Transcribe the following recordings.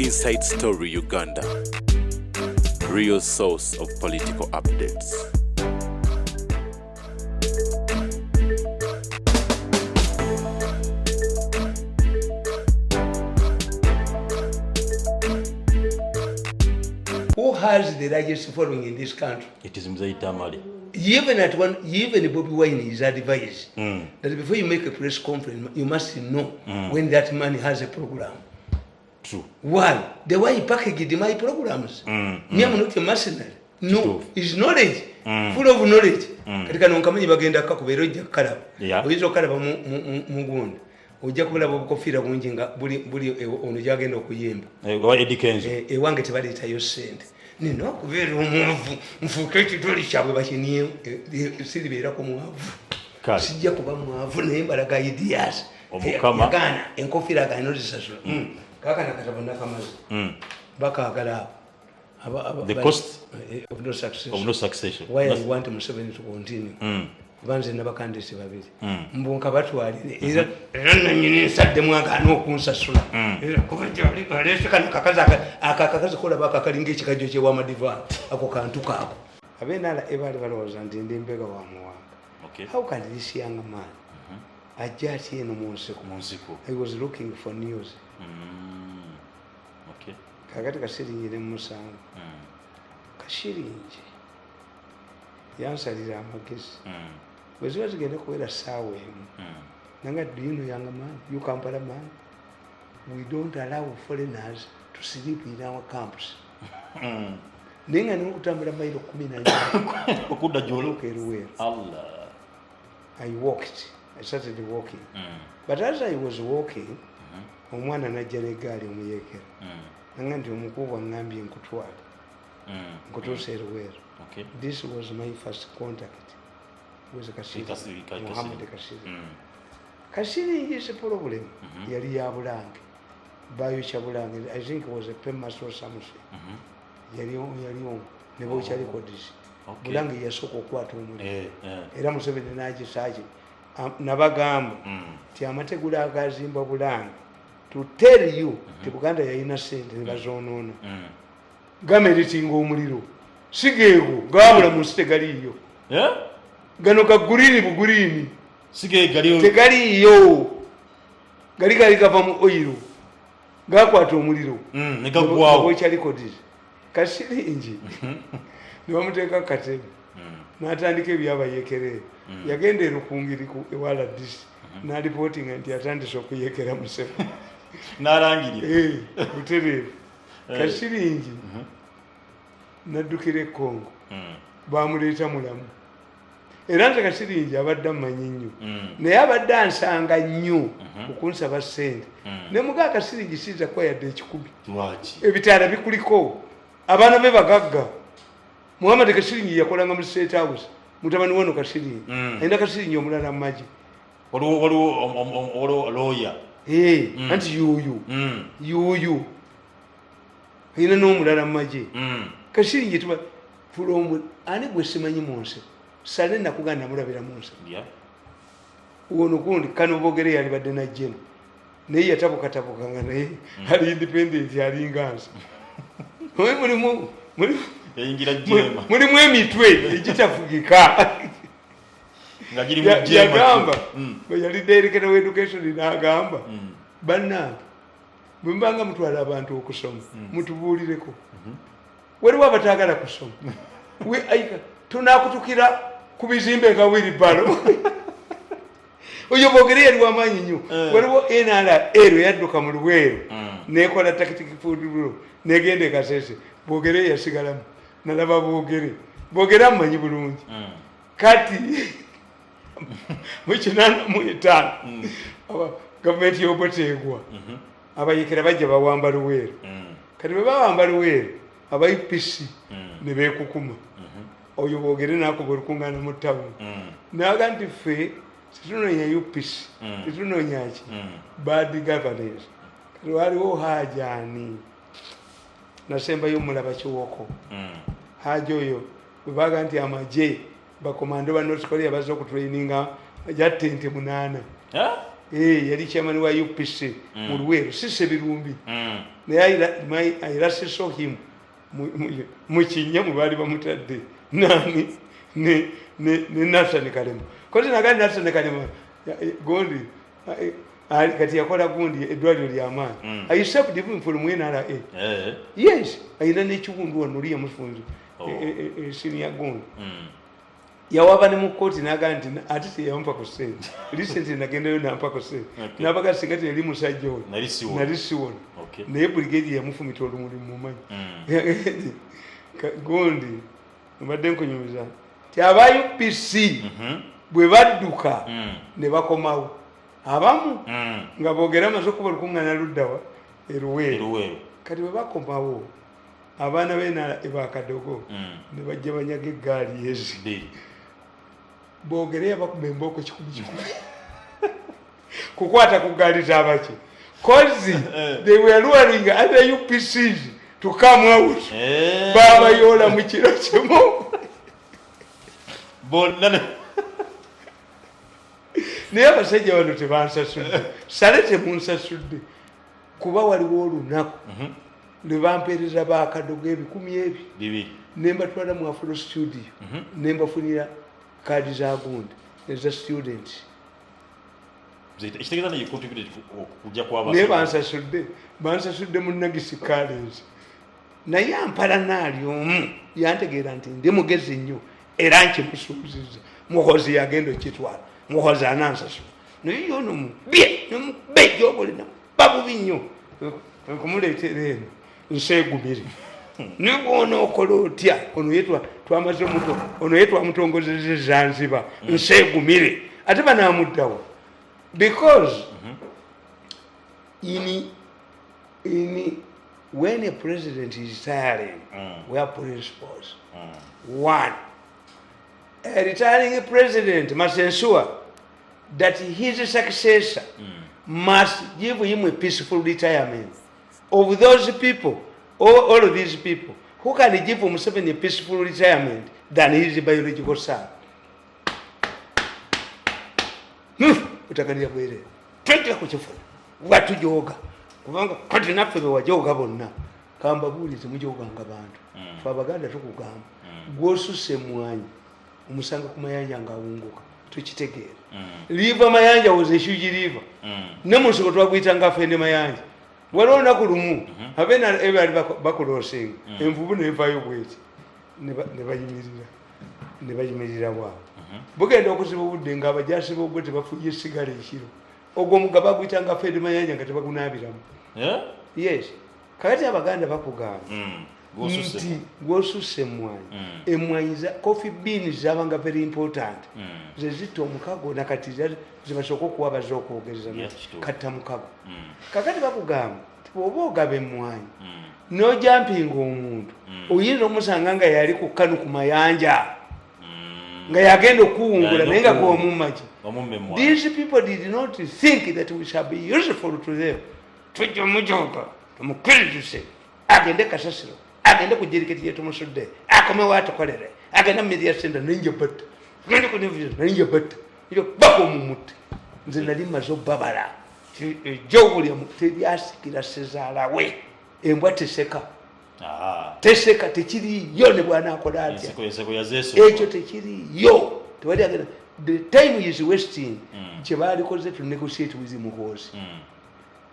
Inside Story Uganda, real source of political updates. Who has the largest following in this country? It is Mzee Tamale. Even Bobby Wine is advised that before you make a press conference, you must know when that man has a program. True. Why? The way he packaged my programs. Me, I'm not a mercenary. No, it's knowledge, full of knowledge. Katika nonkamani bagenda kakubero jakala. Oyizo kala mugunda. Ojja kubula bokofira bunjinga buli ono jagenda okuyimba. Ewange tebaleta yo sente. Nino kubera omuvu nfuke kitoli kyabwe bakiniye siribera ko muavu. Sijja kuba muavu naye mbalaga ideas. Omukama gana enkofira gano zisasula. Kaka nakatabona kamazi. Bakagala the cost of no succession. Why I want Museveni to continue. Banze nabakandisi babiri. Mbonka batwalire. Era nanyine nsadde mwanga n'okunsasula. Era kubaja alese kana kakaza kola bakakalinga ekikajjo kye wa madiva ako kantu kako. Abenala ebali baloza ndi mbega wa muwanga. Okay. How can this young man ajati eno munsiko? I was looking for news. Okay. Kakati kasiringire musango. Kashiringi. Yansalira amagezi. Bweziba zigenda kuwera saawa emu. Nanga, do you know, young man, you Kampala man, we don't allow foreigners to sleep in our camps. Nenga nokutambula mailo 14 okuda jolo keruwe. Allah. I started walking. But as I was walking, omwana najja n'eggaali omuyekera. Nanga nti omukubu angambye nkutwale. Nkutuuse Eruweero. Okay. This was my first contact with Kasiri. Muhammad Kasiri. Kasiri is a problem. Yali ya Bulange. Bayo cha Bulange. I think it was a famous or something. Yali on. Nebo chali kodisi. Bulange yasoko kwatu omuli. Era Museveni nagisaje. Nabagamba. Ti amategula agazimba Bulange. To tell you, ti Buganda yalina sente bazoonoona. Gameritinga omuliro. Sigeego gaabula mu sitegaliyo. Gano kagulini bugulini. Sigeegaliyo. Tegaliyo. Gali gava mu oil. Gakwata omuliro. Ne gagwawo. Bwekyali kodisi. Kasiringi. Ne bamuteeka katebe. N'atandika ebyabayeekere. Yagenda erukungiriku ewala disi. N'alipotinga nti atandise okuyekera Museveni. N'alangirira. Butereevu. Kasiringi. Naddukira Congo. Bamuleeta mulamu. Era nze Kasiringi abadde amanyi nnyo. Naye abadde ansanga nnyo okunsaba ssente. Ne mugaa Kasiringi siiza kuba yadde ekikubi. Lwaki? Ebitaala bikuliko. Abaana be bagagga. Muhammad Kasiringi yakolanga mu State House. Mutabani wano Kasiringi. Ayina Kasiringi omulala mu magi. Waliwo lawyer. Anti yuyu. Ayina n'omulala mu magi. Kasiringi tuba from ani gwe simanyi munsi. Sale nakuganda mulabira munsi. Uwono kundi kano bogere yali badde na jeno. Naye yatabukanga naye ali independent yali nganza. Mulimu emitwe egitafugika. Ngagiri mu jema. Yagamba. Yali director of education n'agamba. Banna bwembanga mutwala abantu okusoma. Mutubuulireko. Waliwo abatagala kusoma. Tunakutukira ku bizimbe nga Wilibalo. Oyo bogere yali wamaanyi nnyo. Waliwo NRL yadduka mu Luweero. Nekola tactic food bureau. Negenda e Kasese. Bogere yasigalamu. Nalaba bogere. Bogere amanyi bulungi. Kati mu 1985 gavumenti y'Obotegwa abayekera bajja bawamba Luweero. Kati bwe bawamba Luweero abayipisi ne beekukuma. Oyo bogere nakuba olukungana mu ttawuni. Naga nti ffe situnonya UPC, situnonya ki bad governance. Kati waliwo Hajaani nasembayo mulaba Kiwoko. Haja oyo bwe baga nti amagye bakomando ba North Korea bazze okutraininga jatte nte 8. yali chairman wa UPC mu Luweero sise birumbi naye I saw him mu Kinya mu bali bamutadde nani ne Nathan Kalema kozi nagandi Nathan Kalema gondi kati yakola gundi edwaliro ly'amaanyi I accept him for NRA yes ayina n'ekiwundu wano liya mufunzo senior gondi yawaba ne mu kooti n'agamba nti ate teyampa ku ssente recently nagendayo nampa ku ssente nabaga singati yali musajja ono nali siwona naye brigade yamufumita olumulimu mumanyi gondi mbadde nkunyumiza ti aba UPC bwe badduka ne bakomawo abamu nga boogera amaze okuba olukuŋŋaana luddawa eruweero kati bwe bakomawo abaana b'enala ebakadogo ne bajja banyaga eggaali ezi boogere yabakuba embooko 10 kukwata ku gaali z'abaki kozi they were luring other UPCs to come out babayoola mu kiro kimu naye abasajja bano tebansasudde sale temunsasudde kuba waliwo olunaku lwe bampeereza bakadogo 100,000 ne mbatwala mu Afro studio ne mbafunira kaadi za gundi eza students naye bansasudde mu Nagisi College naye ampala naali omu yantegeera nti ndi mugezi nnyo era nkimusuubiza muhozi yagenda okitwala muhozi anansasula naye yono mube gy'obolina babubi nnyo nkumuleetera eno nseegumire nibwona okola otya ono twamaze omuto ono ye twamutongozeze Zanzibar nseegumire ate banamuddawo because when a president is tiring we have principles. One, a retiring president must ensure that his successor must give him a peaceful retirement. Of those people, all of these people, who can give himself a peaceful retirement than his biological son? Utakandia bwere. Twende kuchifuna. Watu joga. Kubanga kati naffe bewajoga bonna. Kamba bulize mujoganga bantu. Twabaganda tukugamba. Gwosusse mwanyi. Omusanga ku mayanja ngawunguka. Tukitegeera. Liva mayanja was a huge river. Nemusoko twaguyita ngafende mayanja. Waliwo naku lumu abena ebali bakulosinga envubu nevayo bweti ne bayimirira bwabo bugenda okuziba obudde nga abajasi b'obwo tebafuye esigala ekiro ogwo omugga baguyita nga fede mayanja nga tebagunaabiramu yes kakati abaganda bakugamba nti gwosusse emwanyi emwanyi za coffee beans zabanga very important zezitta omukago nakati zibasooka okuwa baze okwogereza katta mukago kakati bakugamba oba ogaba emwanyi nojampinga omuntu oyinza omusanga nga yali ku kanu ku mayanja nga yagenda okuwungula naye nga gwomumaki. These people did not think that we shall be useful to them. Tujja mujoga tumukirizise agende kasasiro agende ku jiriketi yetu musudde akome watakolere agenda media center ninja batta ngende ku nevision ninja batta iyo bako mumuti nze nali mazo babala joguli mutedi asikira sezala we embwa teseka teseka tekiri yo ne bwana akola atya ekyo tekiri yo tewali agenda the time is wasting kyebali koze to negotiate with Muhozi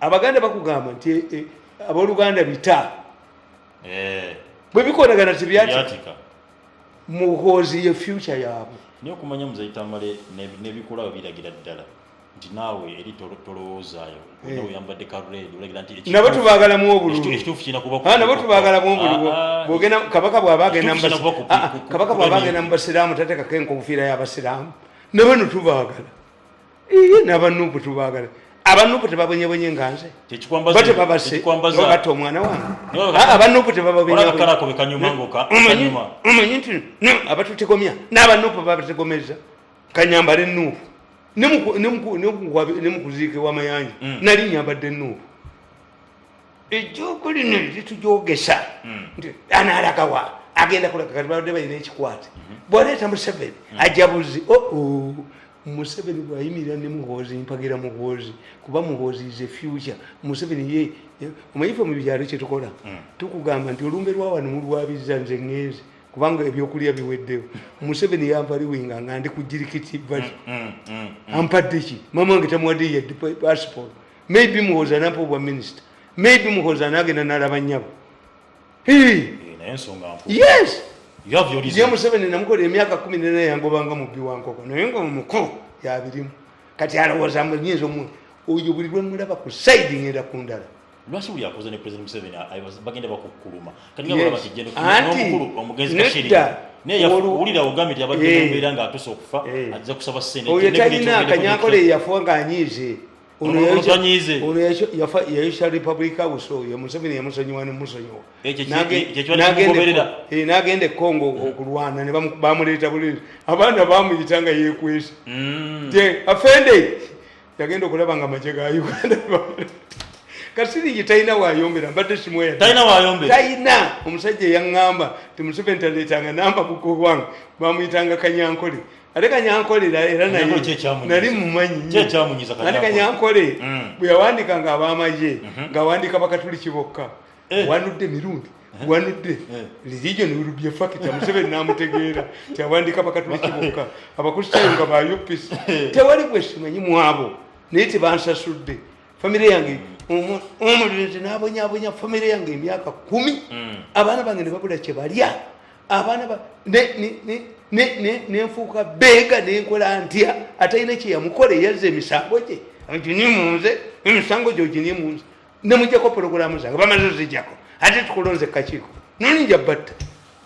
abaganda bakugamba nti aboluganda bita bwe bikolagana tibyatika Muhozi ye future yabo niyo kumanya muzayi Tamale nebikola biragira ddala nti naawe eri tolowoozayo nawe yambadde karedi olagira nti nabo tubagala mu obulu ekituufu kina kuba nabo tubagala mu obulu bwogenda kabaka bwabagenda mu basiraamu tateekako enkofiira y'abasiraamu ne bano tubagala n'abanuupu tubagala abanuupu tebabonyebonye nga nze bate babase ogatta omwana wange abanuupu tebababonyeomanyi nti abatutegomya n'abanuupu babategomeza kanyambala ennuupu nemukuziike w'amayanja nali nyambadde ennuupu ejjokulino litujogesa nti anaalagawa agenda kulaga kati babadde balina ekikwate bwaleeta Museveni ajabuzi Museveni bwayimirira ne Muhoozi mpagira Muhoozi kuba Muhoozi is a future. Museveni ye omanyifa mu byalo kye tukola tukugamba nti olumbe lwa wano mulwabiza nze ngezi kubanga ebyokulya biweddewo. Museveni yampaliwinga nga ndi ku jirikiti bali ampadde ki mama wange tamuwadde ye passport. Maybe Muhoozi anampa obwa minister, maybe Muhoozi anagenda n'alaba nnyabo. Yes. Ye Museveni namukola emyaka 14 yangobanga mubbi wankoko naye nga mukulu yabirimu kati alowooza muyinza omu oyo buli lwe mulaba ku side ngenda ku ndala. Lwaki buli akoze ne President Museveni bagenda bakukuluma kati nga balaba kijendo n'omukulu omugenzi Kashirika naye yawulira ogambye nti abadde n'obeera ng'atuuse okufa ajja kusaba Senate. Oyo talina Kanyankole yafuwa ng'anyiize. Ono yayisha Republic House oyo Museveni yamusonyiwa n'omusonyiwa. N'agenda e Congo okulwana ne bamuleeta buliri. Abaana bamuyita nga yeekwesa. Afende yagenda okulaba nga amagye ga Uganda. Kasiri talina wayombera mbadde simweya. Talina wayombera. Talina omusajja yaŋŋamba nti Museveni taleetanga namba buko wange bamuyitanga Kanyankole. Ate Kanyankole era naye nali mumanyi nnyo. Ate Kanyankole bwe yawandikanga ab'amagye ng'awandika bakatuliki bokka wanudde Mirundi wanudde religion will be a factor. Museveni n'amutegeera nti awandika bakatuliki bokka abakristaayo nga ba UPC tewali bwe simanyi mu abo naye tebansasudde. Famire yange omulenzi n'abonyaabonya famire yange emyaka 10 abaana bange ne babula kye balya abaana nenfuuka beega nenkola ntya atalina kye yamukola yazza emisango gye nti nimunze emisango gyo gini munze nemujjako porogulamu zange bamaze zijjako ate tukulonze kakiiko noninja batta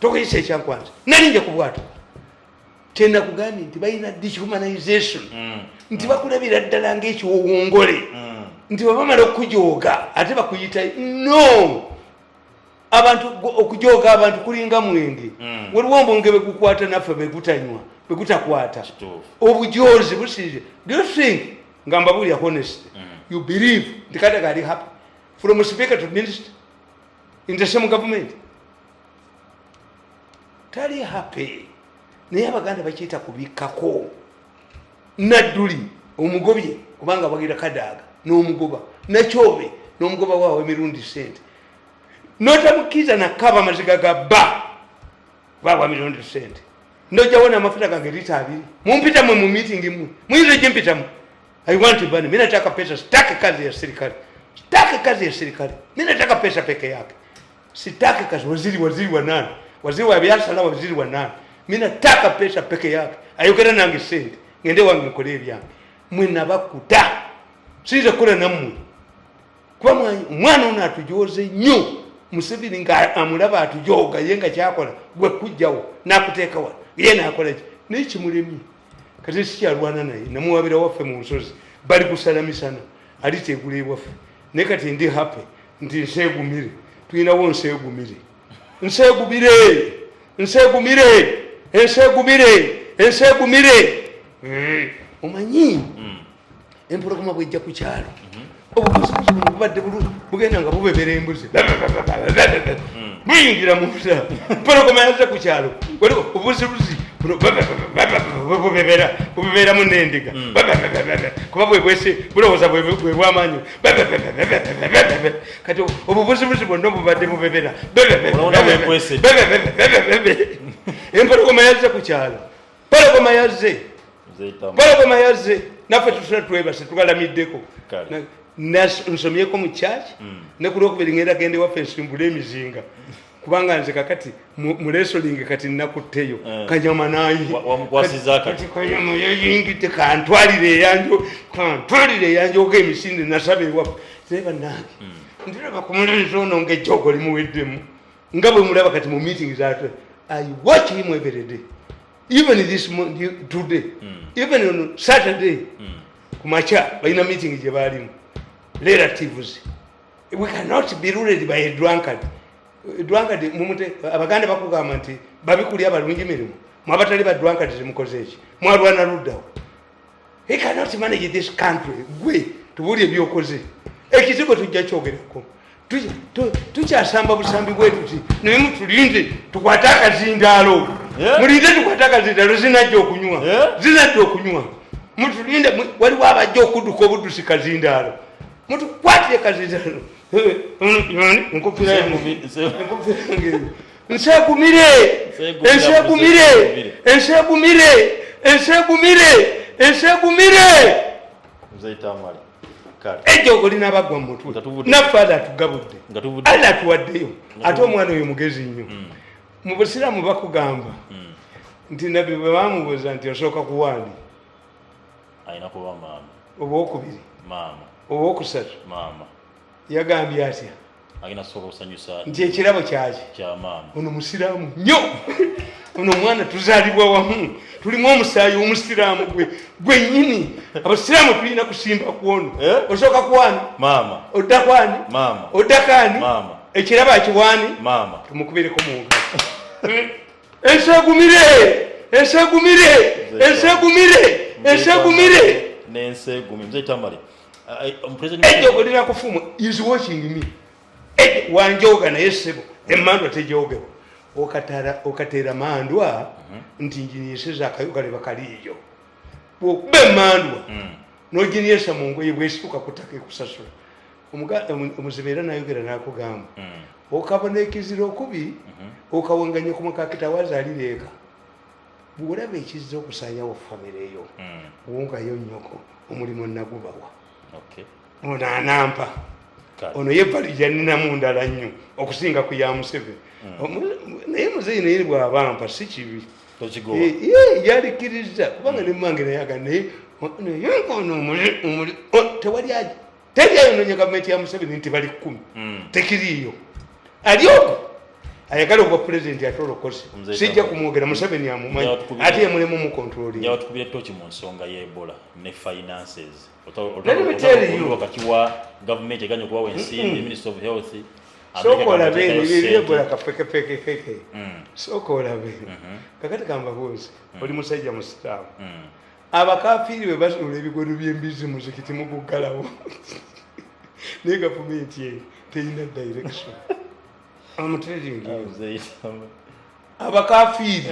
tokuyisa ekyankwanza nalinja ku bwato kyenakugambye nti balina dehumanization nti bakulabira ddala ng'ekiwowongole nti bamala okujooga ate bakuyita no abantu okujooga abantu kulinga mwenge waliwo ombonge begukwata naffe begutanywa begutakwata obujozi busize. Do you think ngamba buli honest you believe nti kata kali happy from speaker to minister in the same government tali happy naye abaganda bakiyita kubikkako nadduli omugobye kubanga bagira kadaaga n'omugoba nakyobe n'omugoba waawe Mirundi sente notamukiza nakaba maziga ga baba Mirundi sente ndojawona amafuta gange lita 2 mumpita mu meeting mu mwizo jimpita mu I want to bani mimi nataka pesa sitaki kazi ya serikali mimi nataka pesa peke yake sitaki kazi waziri wa nani waziri wa biashara waziri wa nani mimi nataka pesa peke yake ayokera nange sente ngende wange nkole byange mwina bakuta size kula namwe kwa mwana ono atujoze nnyo Museveni nga amulaba atujoga yenga kyakola gwe kujjawo nakuteekawa ye nakola ki n'ekimulemye kati sikyalwana naye namuwabira waffe mu nsozi bali kusala misana aliteegula ewaffe naye kati ndi happy nti nseegumire tulinawo ensegumire omanyi empologoma bwejja ku kyalo obukuzibuzi buno bubadde bugenda nga bubebera embuzi buyingira mu nsa empologoma yazze ku kyalo waliwo obuzibuzi buno bubeberamu n'endiga kuba bwebwese bulowooza bwe bwamaanyi kati obubuzibuzi bwonna bubadde bubebera empologoma yazze ku kyalo empologoma yazze naffe tusula twebase tugalamiddeko nsomyeko mu kyaki ne ku lwokubiri ngenda gende waffe nsimbula emizinga kubanga nze kakati mu wrestling kati nnakutteyo kanyama kati kanyama yayingidde kantwalire eyanjo oga emisinde nasaba ewaffe seba nange ndiraba ku mulenzi ono ng'ejjogo limuweddemu nga bwe mulaba kati mu meeting zatwe I watch him every day. Even this today, even on Saturday, kumacha by a meeting in relatives. We cannot be ruled by a drunkard. Drunkard, abaganda bakugamba nti babikuli abalungi mirimu mwabatali ba drunkard zimukozeeki mwalwana luddawo. He cannot manage this country. Gwe tubulye byokoze ekizigo tujja kyogerako tukyasamba busambi bwetu ti naye mutulinze tukwate akazindaalo mulinde tukwate akazindaalo zinajja okunywa mutulinde waliwo abajja okudduka obuddusi kazindaalo mutukwatire kazindaalo enkofira yange ensegumire ejo olina abagwa mu mutwe naffe ali atugabudde ali atuwaddeyo ate omwana oyo mugezi nnyo mu busiraamu bakugamba nti nabbi bwe bamubuuza nti osooka kuwaani obwokubiri obwokusatu yagambye atya nti ekirabo kyaki ono musiraamu nnyo ono omwana tuzaalibwa wamu tulimu omusaayi omusiraamu gwennyini abasiraamu tulina kusimba kuono osooka kuwaani odda kwani oddakaani ekirabo akiwaani tumukubireko muwuga ensegumire ejo olina kufumu is watching me wanjoga naye ssebo emmandwa tejogewa okateera mandwa nti njiniisiza akayugale bakaliiyo bwokuba emmandwa noginiisa mu ngoye bwesituka kutaka ekusasula omuzibe era nayogera nakugamba okabona ekizira okubi okawanganya ku mukakita wazaalira eka bwolaba ekizira okusanyawo famire eyo wongayo nnyoko omulimu nagubawa ono anampa ono yevalija ninamu ndala nnyo okusinga ku ya Museveni naye muzeyi naye bw'abampa si kibi yalikiriza kubanga ne mmange nayaga naye teriyayononye gavumenti ya Museveni nti bali 10 tekiriiyo aliogo ayagala okuba pulezidenti atolokoze sijja kumwogera Museveni amumanyi ate yemulemu mukontroli yawatukubira toki mu nsonga y'Ebola ne finances wakati wa gavumenti eganya okubawa ensimbi Minister of Health sokola bene Ebola kafekefeke sokola bene kakati kambabuuzi oli musajja musitaamu abakafiiri bwe basula ebigodo by'embizi muzikiti muguggalawo naye gavumenti eyo terina direction abakafiiri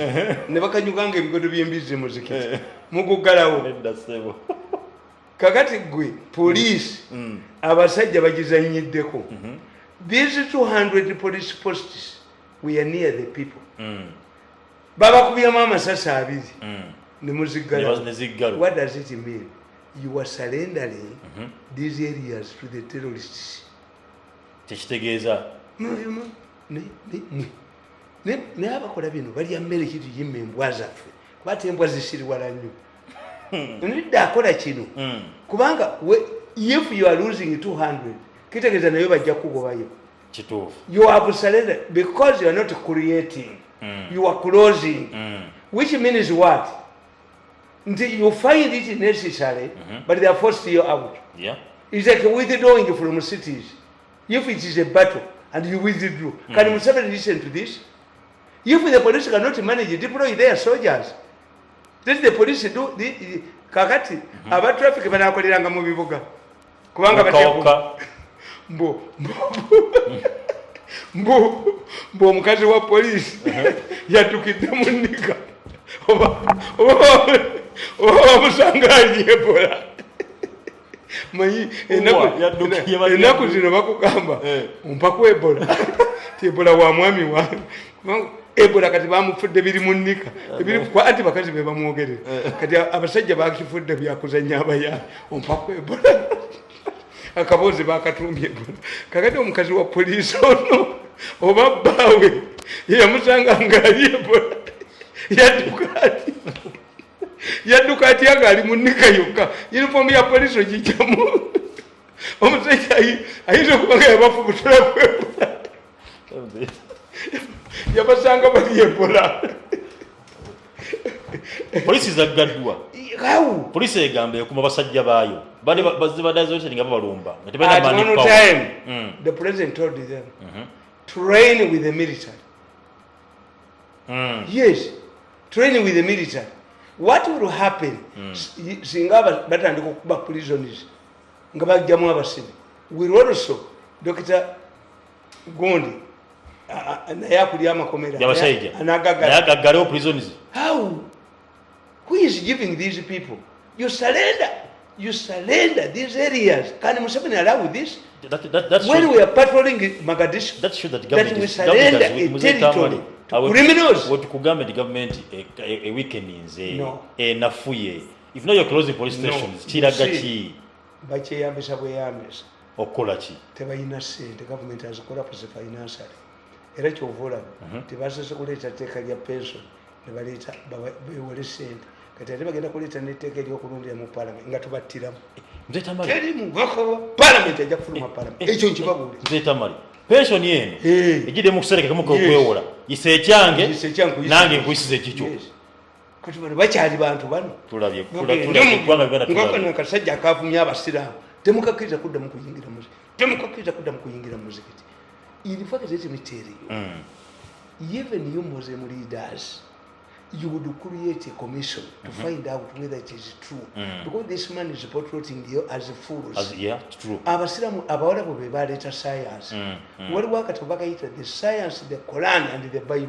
ne bakanyuganga ebigodo by'embizi muzikiti muguggalawo kakati gwe poliisi abasajja bagizanyiddeko these 200 police posts were near the people babakubyamu amasasi 2 ne muziggalawo. What does it mean? You are surrendering these areas to the terrorists. Tekitegeeza ne abakola bino balya mmere kitu yimme embwa zaffe kuba ate embwa zisiriwala nnyo nidde akola kino kubanga if you are losing 200 kitegeeza nayo bajja kugobayo kituufu. You have surrendered because you are not creating, you are closing, which means what? You find it necessary, but they are forced you out. Yeah. It's like withdrawing from cities. If it is a battle and you withdraw, can Museveni listen to this? If the police cannot manage, deploy their soldiers. Let the police do the kakati. Aba traffic banakoliranga mu bibuga. Kubanga bateko. Mbo mukazi wa police yatukidde munnika. Oba musangaji Ebola. Mayi enaku zino bakugamba umpa ku Ebola. Ti Ebola wa mwami wa. Ebola kati bamufudde biri munnika. Ebiri kwa anti bakazi be bamwogerera. Kati abasajja bakifudde byakuzanya abaya umpa ku Ebola. Akabozi bakatumbye Ebola. Kakati omukazi wa police ono oba bawe yamusanga ngali Ebola. Yaduka ati agali munnika yokka uniform ya police ogijamu omusajja ayizo kubanga yabafu butula kwebula yabasanga bali Ebola. Police zagaddwa police egambe ku basajja baayo bali bazibadazo nga balumba at one time the president told them train with the military. Yes, training with the military. What will happen? Singaba batandika okuba prisoners nga bajjamu abasibe. Will also Dr. Gondi naye akulya amakomera anagaggalawo prisoners. How? Who is giving these people? You surrender these areas. Can Museveni allow this? When we are patrolling Mogadishu, that shows that we surrender a territory to criminals. What the government a weekend in No. Nafuye. If not, you're closing police stations. Chiragachi. Bacheyambisa bweyambisa. Okolachi. Tebayina sente, government has collapsed financially. Era kyovula tebasose kuleeta tteeka lya pension ne baleeta bewole sente kati ate bagenda kuleeta n'etteeka ery'okulondera mu parliament nga tubattiramu teri mubaka wa parliament ajja kufuluma parliament ekyo nkibabuule nze Tamale pension eno ejjidde mu kusereka kamu kwewola ise ekyange nange nkuyisiza ekikyo kati bano bakyali bantu bano tulabye kasajja akavumya abasiraamu temukakkiriza kuddamu kuyingira muzikiti. In fact, let me tell you, even you Muslim leaders, you would create a commission to find out whether it is true. Because this man is portraying you as fools. Yeah, true. Abasiramu abawala bwe baleta science. Waliwo akati bagayita the science, the Quran and the Bible.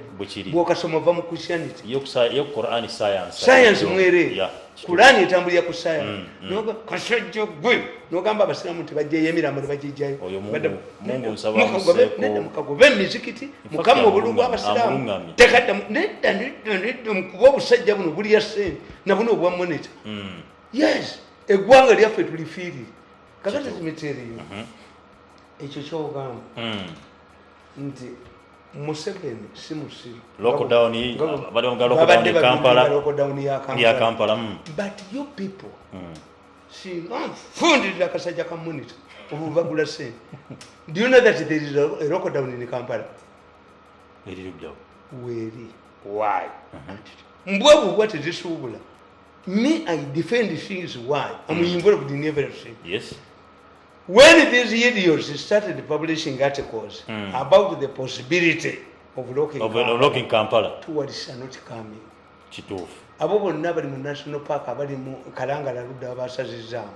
Bw'okasoma va mu Christianity. Yo Quran science. Science mwere. Yeah. Quran etambulira ku science. Noga kasajja gwe. Nogamba abasiramu tebajja emirambo tebajjayo. Mungu nsaba museko. Mukagobe mizikiti. Mukama obulungu abasiramu. Tekadda nedda mukuba obusajja buno bulya ssente na buno obwa moneta. Yes. Eggwanga lyaffe tulifiirire. Kakati kimiteeriyo. Ekyo kyogamba. Nti Museveni si musiru. Lockdown ya Kampala. But you people, see, funded like a Sajaka monitor, Bagula say. Do you know that there is a lockdown in Kampala? Why? What is this? Me, I defend things why. I'm involved in everything. Yes. When these idiots started publishing articles about the possibility of locking Kampala, tourists are not coming. Chitufu. Abo bonna bali mu national park abali mu Kalangala Ludda abasazizaamu.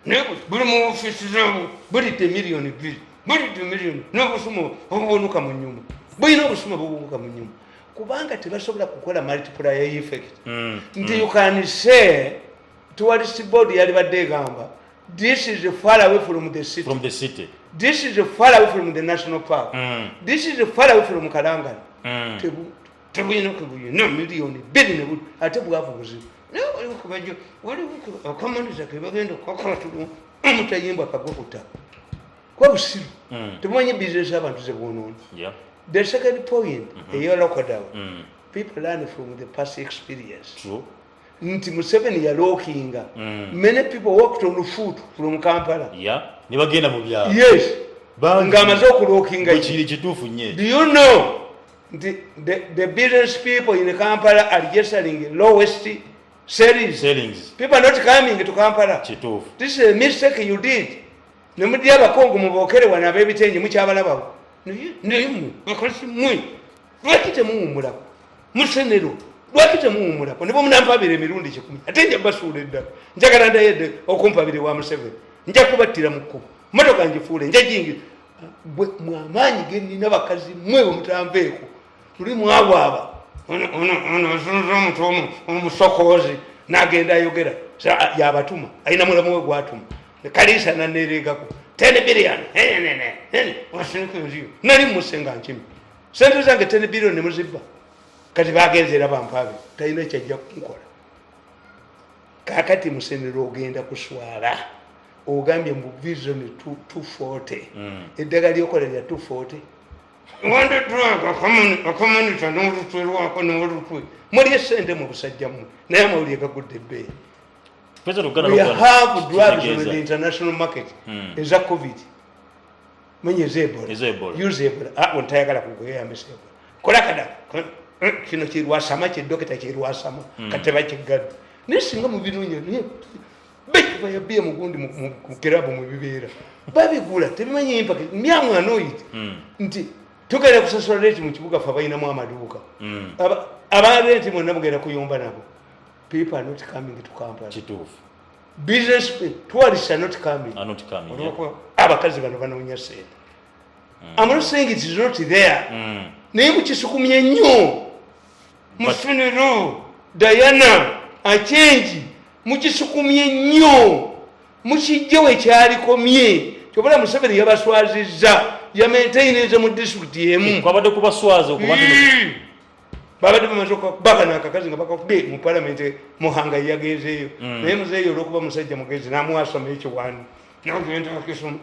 Nebo buli mu office zaamu buli te million bill. Buli te million n'obusuma obubunuka mu nnyumba. Bulina obusuma bubunuka mu nnyumba. Kubanga tebasobola kukola multiplier effect. Nti you can say tourist board yali badde egamba this is far away from the city. This is far away from the national park. This is far away from Kalangala. Tebuyina kubuyina million billion ate bwavu buzibu. Naye kubajo waliwo ke bagenda okukola tulu omutayimba kagokuta. Kwa busiru. Tumanyi business abantu ze bwonoona. Yeah. The second point, eyo lockdown. People learn from the past experience. True. Nti Museveni yalookinga. Many people walked on foot from Kampala. Yeah. Ni bagenda mu byalo. Yes. Ngamaze okulookinga. Kiri kituufu nnyo. Do you know the business people in Kampala are registering lowest sellings. People are not coming to Kampala. Kituufu. This is a mistake you did. Nemudi abakongo mubokere wana bebitenye mukyabalabawo. Nemu bakozi mwe. Lwakite muwumula. Musenero. Lwakite muwumula. Nebo munampabira emirundi 10. Ate nja basuula eddala. Njagala ndayedde okumpabira wa Museveni. Nja kubattira mu kkubo. Motoka njifuule nja jingi. Mwamaanyi genina bakazi mwe omutambeeko. Tuli mwabwaba. Ono asunza omutomu omusokozi n'agenda ayogera. Yabatuma. Ayina mulamu we gwatuma. Kalisa naneregako 10 billion wasinike nziyo nali musenga nkimi sente zange 10 billion muzibba kati bagenzera bampabe tayina kyajja kukola kakati musenero ogenda kuswala ogambye mu vision 240 eddaga lyokola lya 240 wanda drug akomunita n'olutwerwako n'olutwe muli sente mu busajja mu naye amawulire gagudde ebbeeyi. We have drugs on the international market. Is that COVID? When you say Ebola, use Ebola. I won't take a mistake. Kolakada, Kino Chirwasama, Doctor Chirwasama, Katavaki God. This single movie, big by a beer Mugundi Mukirabu Muvira. Baby Gula, tell me impact. Miang annoyed. Took a representation which Buka Favina Mamaduka. About it when never get a Kuyumba. People are not coming to Kampala. Business tourists are not coming. Abakazi bano banoonya sente. I'm not saying it is not there. Naye mukisukumye nnyo. Musenero, Diana, Achenji, mukisukumye nnyo mukijje wekyalikomye kyobala Museveni yabaswazizza yamaintainize mu disitulikiti emu kwabadde kubaswaza babadde bamaze okubaka n'akakazi nga bakakubye mu palamenti Muhanga yagezeeyo naye muzeeyo olwokuba musajja mugezi n'amuwasoma ekiwani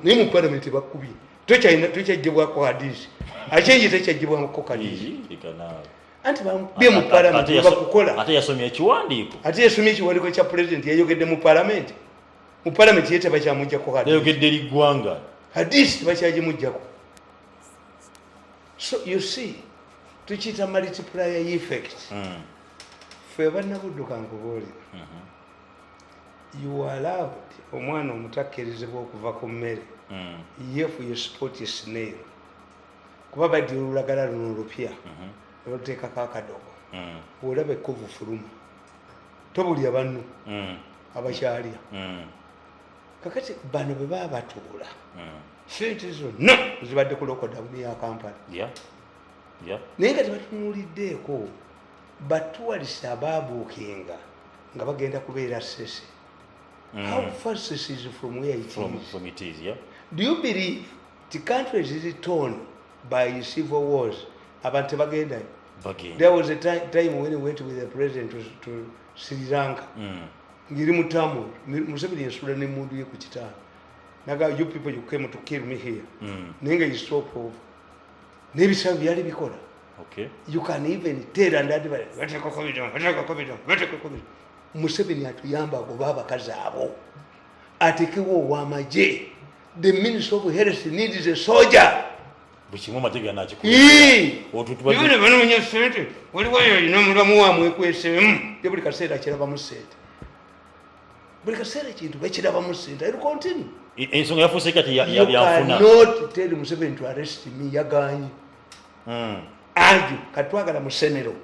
naye mu palamenti bakubye tokyajjibwako hadisi akyingi tekyajjibwako kadisi anti bamubye mu palamenti bakukola ate yasomye ekiwandiiko kya pulezidenti yayogedde mu palamenti ye tebakyamuggyako yayogedde eri ggwanga hadisi tebakyagimuggyako. So you see tukiyita multiplier effect. Ffe bannabudduka nkubuulira you are allowed omwana omutakkirizibwa okuva ku mmere yefu ye sport snail kuba badde olulagala luno olupya oluteekako akadogo olaba ekkovu fuluma tobulya banno abakyalya kakati bano bwe baba batuula sente zonna zibadde ku lokodawuni ya Kampala naye nga tebatunuuliddeeko batuwalise abaabuukinga nga bagenda kubeera sese. How far sese is from where it is? Do you believe the country is torn by civil wars? Abantu bagendayo. There was a time when he went with the president to Sri Lanka. Ngiri mutamu Museveni yasula ne mundu ye ku kitanda naga you people you came to kill me here nenga you stop over n'ebisabu byali bikola. You can even tell and advise Museveni atuyamba agoba abakazi abo atekewo ow'amagye. The Minister of Health needs a soldier. Bukimu matega nakiko otutubadde banoonya ssente waliwo yalina omulamu waamwe ekwesemu ye buli kaseera kirabamu ssente buli kaseera ekintu bakirabamu ssente. I'll continue. Ensonga yafuuse kati yafuna. Not tell Museveni to arrest me yaganye aju katwagala mu Senero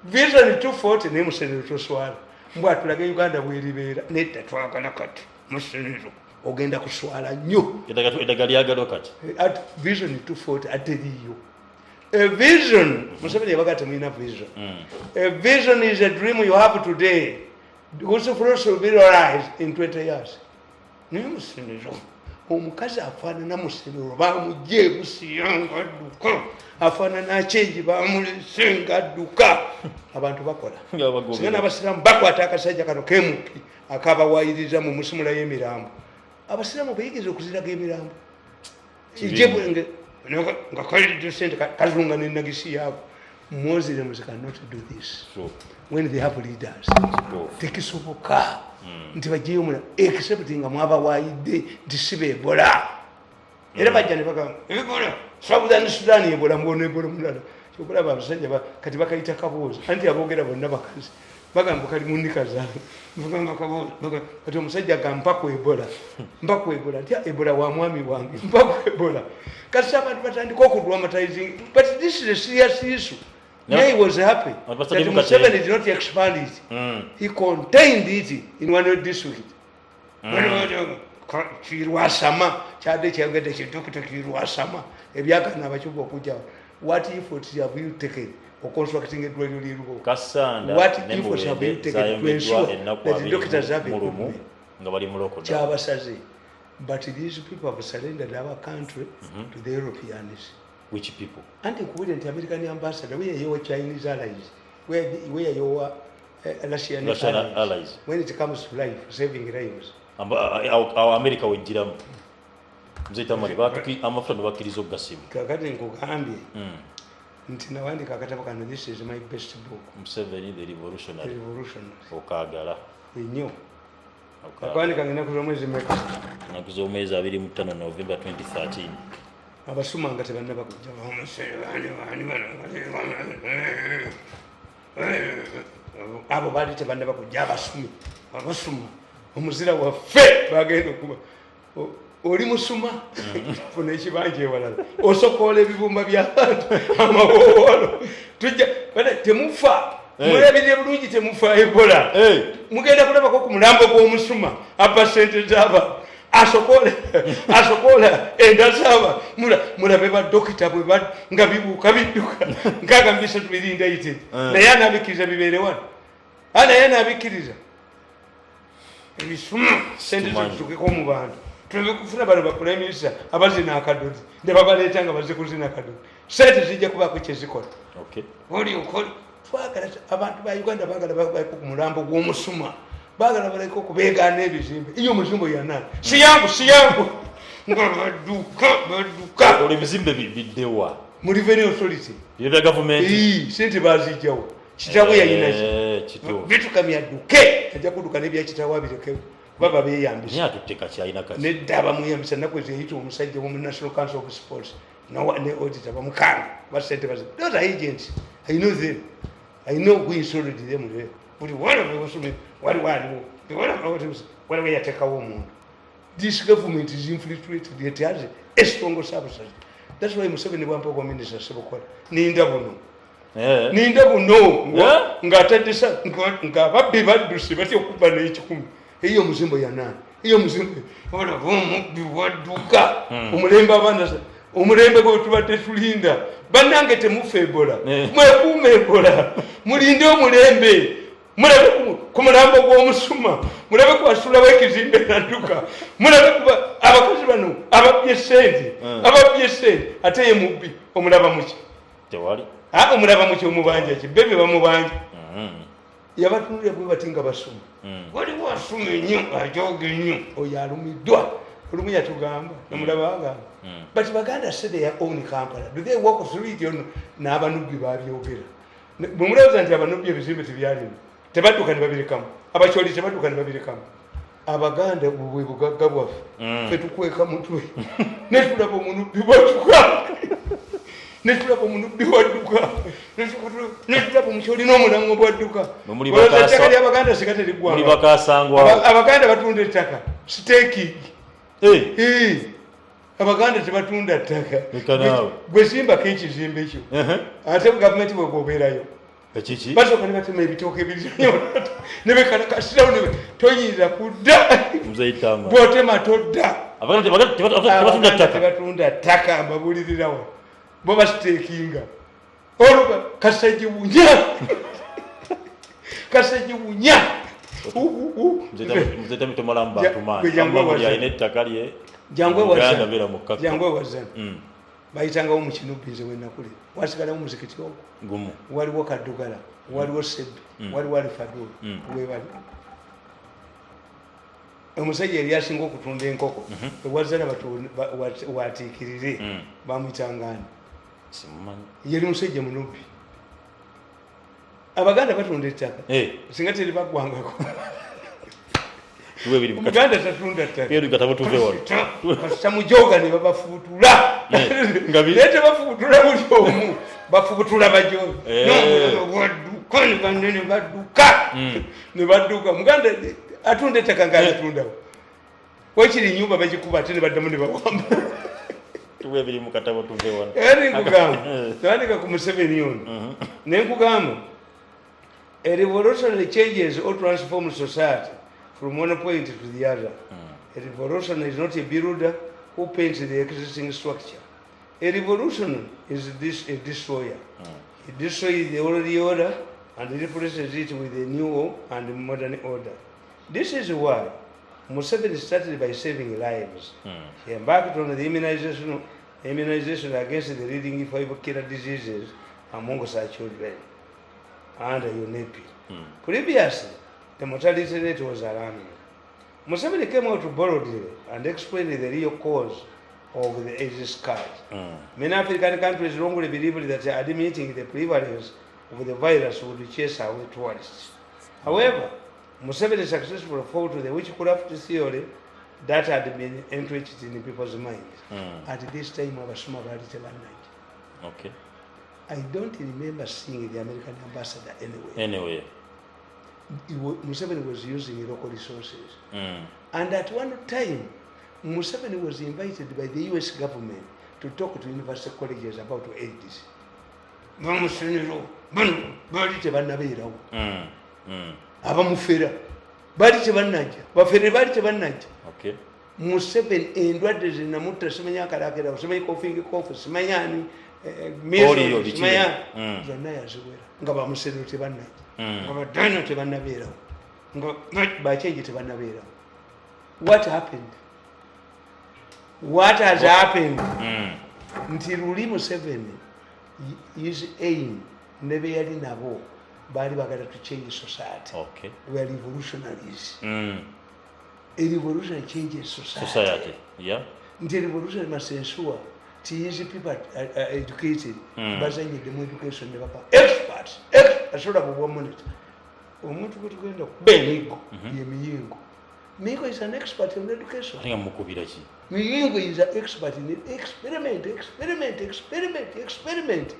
Vision 240 ne mu Senero toswala mbwa tulaga Uganda bweribeera netta twagala kati mu Senero ogenda kuswala nnyo edagali yagalo kati at Vision 240 ateliyo. A vision Museveni yabagata mwina vision. A vision is a dream you have today whose fruits will be realized in 20 years. Niyo mu Senero omukazi afaanana mu Senero bamugye busiyanga adduka afaanana akyengi bamulese nga adduka abantu bakola singa n'abasiraamu bakwata akasajja kano kemuki akabawayiriza mu musumula y'emirambo abasiraamu bayigiriza okuziraga emirambo kijebwenge nga kalidde sente kazunga n'ennagisi yaabo. Muslims cannot do this when they have leaders tekisoboka nti bajjeyo muna except nga mwabawayidde nti sibe Ebola era bajja ne bagamba Ebola Southern Sudan Ebola mbona Ebola mulala kyokulaba abasajja kati bakayita kaboozi anti aboogera bonna bakazi bagamba kali munika zange mvuganga kaboozi kati omusajja agamba ku Ebola nti Ebola wa mwami wange mpaku Ebola kati abantu batandika okudramatize but this is a serious issue. Yeah, he was happy that Museveni did not expand it. He contained it in one district. Kirwasama kyade kyagede kidokita Kirwasama ebyaka nabakyuko kujja. What efforts have you taken or constructing a dwelling lirugo? Kasanda. What efforts have you taken to ensure that the doctors have equipment? Chabasazi. But these people have surrendered our country to the Europeans. Which people? Anti-Kuwait American ambassador, where are your Chinese allies? Where are your Russian allies? When it comes to life, saving lives. Our America will do them. Tamale, I'm a friend of Akirizo Gassim. Kagadi Kugambi. Ntinawandi Kakataba, this is my best book. Museveni, the revolutionary. Okagala. We knew. Nakuzomeza abiri mutano November 2013. Abasumanga tebannaba kujja abo baali tebannaba kujja abasuma omuzira waffe bagenda okuba oli musuma funa ekibanja ewalala osokoola ebibumba by'abantu amawoowolo tujja temufa mulabirire bulungi temufa Ebola mugenda kulabako ku mulambo gw'omusuma abba sente z'abantu asokola enda zaba mulabe badokita bwe nga bibuuka bidduka nkagambisa tubirinda ite naye anaabikiriza bibeere wano naye anaabikiriza ebisuma sente zokusukeko mu bantu tuleme kufuna bano ba prime minister abazina akadodi ne babaleeta nga baze kuzina akadodi sente zijja kubaako kyezikola oli okoli twagala abantu ba Uganda baagala babaeko ku mulambo gw'omusuma baagala balaiko okubeegaana ebizimbe iyo muzimbo yanani siyangu nga baduka oli bizimbe biddewa mu revenue authority bya gavumenti sente bazijjawo kitawe yayinazo bitukamya duke ajja kuduka nebya kitawe abirekewo baba beyambisa ni atuteka kyayina kati nedda bamuyambisa naku eziyita omusajja mu National Council of Sports ne auditor bamukanga basente bazi those are agents I know them I know who installed them there but one of them was what we take our own. This government is infiltrated it has a strong service. That's why Museveni wampa kwa minister sebokora ninda bono ngatadisa ngababbi baddusi batyo kuba n'ekikumi iyo muzimbo ya nani iyo muzimbo wala vumubbi wadduka umulembe abana umulembe gwe tubadde tulinda bannange temufa ebola mwekuuma ebola mulinde omulembe mulabe ku mulambo gw'omusuma mulabe ku basula w'ekizimbe nadduka mulabe kuba abakazi bano ababbye sente ate ye mubbi omulaba muki tewali omulaba muki omubanja ki bebe bamubanja yabatunulira bwe bati nga basuma waliwo asuma ennyo ajoga ennyo oyo alumiddwa olumu yatugamba nomulaba agamba but Baganda said their own Kampala do they walk through it n'abanubbi babyogera bwe mulowooza nti abanubbi ebizimbe tebyalimu tebadduka ne babirekamu abakyoli tebadduka ne babirekamu Abaganda bwe bugagga bwaffe fe tukweka mutwe netulaba omunubbi bwadduka netulaba omunubbi wadduka netulaba omukyoli n'omulamu bwadduka ettaka ly'Abaganda sikateri ggwanga Abaganda batunda ettaka siteeki Abaganda tebatunda ttaka gwe simbako ekizimbe ekyo ate gavumenti bwegobeerayo basooka ne batema ebitooke ebiriyo ne bekalakasirawo toyinza kudda bw'otema todda tebatunda ttaka mbabulirirawo bo basiteekinga oluga kasejibunya jangwe wazana bayitangawo mu Kinubi nze wenakuli wasigalawo muzikiti ogwo waliwo Kaddugala waliwo Sebbi waliwo Alifadulu webali omusajja yali asinga okutunda enkoko ewazana watiikirire bamuyitangani yali musajja munubbi Abaganda batunda ettaka singa teri baggwangako Omuganda tatunda ttaka mujoga ne babafuutula naye tebafuutula buli omu bafuutula bajoga wadduka ne badduka Muganda atunda ettaka ngaalitundawo wakiri nyumba bagikuba ate ne baddamu ne bawamba nkugamba tewandika ku Museveni ono ne nkugamba a revolutionary changes or transforms society from one point to the other. A revolution is not a builder who paints the existing structure. A revolution is a destroyer. It destroys the old order and replaces it with a new and modern order. This is why Museveni started by saving lives. He embarked on the immunization against the leading 5 killer diseases among such children under UNEP. Previously, the mortality rate was alarming. Museveni came out boldly and explained the real cause of the AIDS scourge. Many African countries wrongly believed that admitting the prevalence of the virus would chase away tourists. However, Museveni successfully fought the witchcraft theory that had been entrenched in people's minds. At this time, okay. I don't remember seeing the American ambassador anywhere. Museveni was using local resources. And at one time, Museveni was invited by the US government to talk to university colleges about AIDS. Abamufera bali tebanajja bafere bali tebanajja Museveni endwadde zinamutta simanya akalakira simanya coughing cough simanyani measles simanya zonna yaziwera nga bamusero tebanajja nga badana tebannabeerawo ba change tebanabera. What happened? What has happened? Until Luli Museveni, his aim never yali nabo bali bagala to change society. Okay. We are revolutionaries. A revolution changes Society. Yeah. The revolution must ensure easy people are educated, but then the education never experts. Experts sort of a woman. Omuntu kuti kwenda Migo ye Miyingo. Migo is an expert in education. Miyingo is an expert in experiment.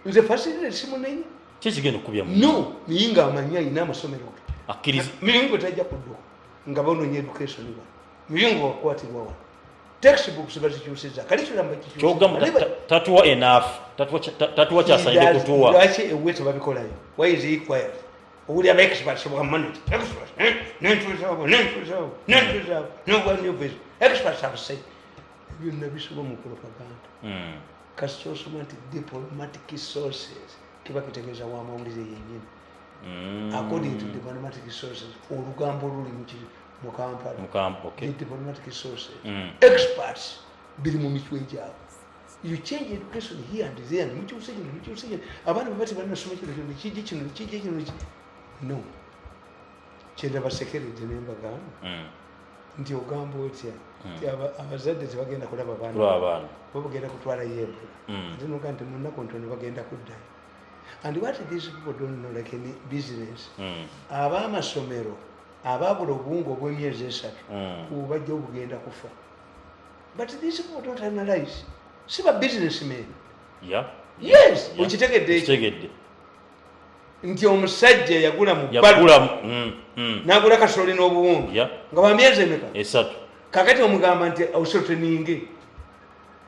Nze facility simunenyi. Kigenda kubya mu. No, Miyingo amanya ina amasomero. Akiriza. Miyingo tajja kudduka. Nga bononye education wa. Miyingo wakwatirwa wa. Textbooks bazikyusiza. Curriculum bakikyusiza. Tatuwa enough. Tatuwa kyasaide kutuwa. Lwaki ewete babikolayo? Why is he quiet? Uli aba experts wa management. Experts. No one new vision. Experts have said. You never saw mu propaganda. Kasosomati diplomatic sources. Kiba kitegeeza wa mawulire yennyini. According to diplomatic sources, olugambo luli mu Kampala. Okay. Diplomatic sources. Experts biri mu mitwe gyabo. You change education here and there. Mukyusegene. Abaana babati banasoma kino. No. Kyenda basekerede nembagamba. Nti ogamba otya. Abazadde tebagenda kulaba baana. Bagenda kutwala yebula. Nti nti munnako ntono bagenda kuddayo. And what these people don't know, like in business, abamasomero ababula obwongo obw'emyezi 3 bajja obugenda kufa. But these people don't analyze. See ba businessmen. Yeah. Yes. Ukitegedde. Nti omusajja yagula mu n'agula kasooli n'obuwungu nga bamyezi emeka 3 kakati omugamba nti awusoteninge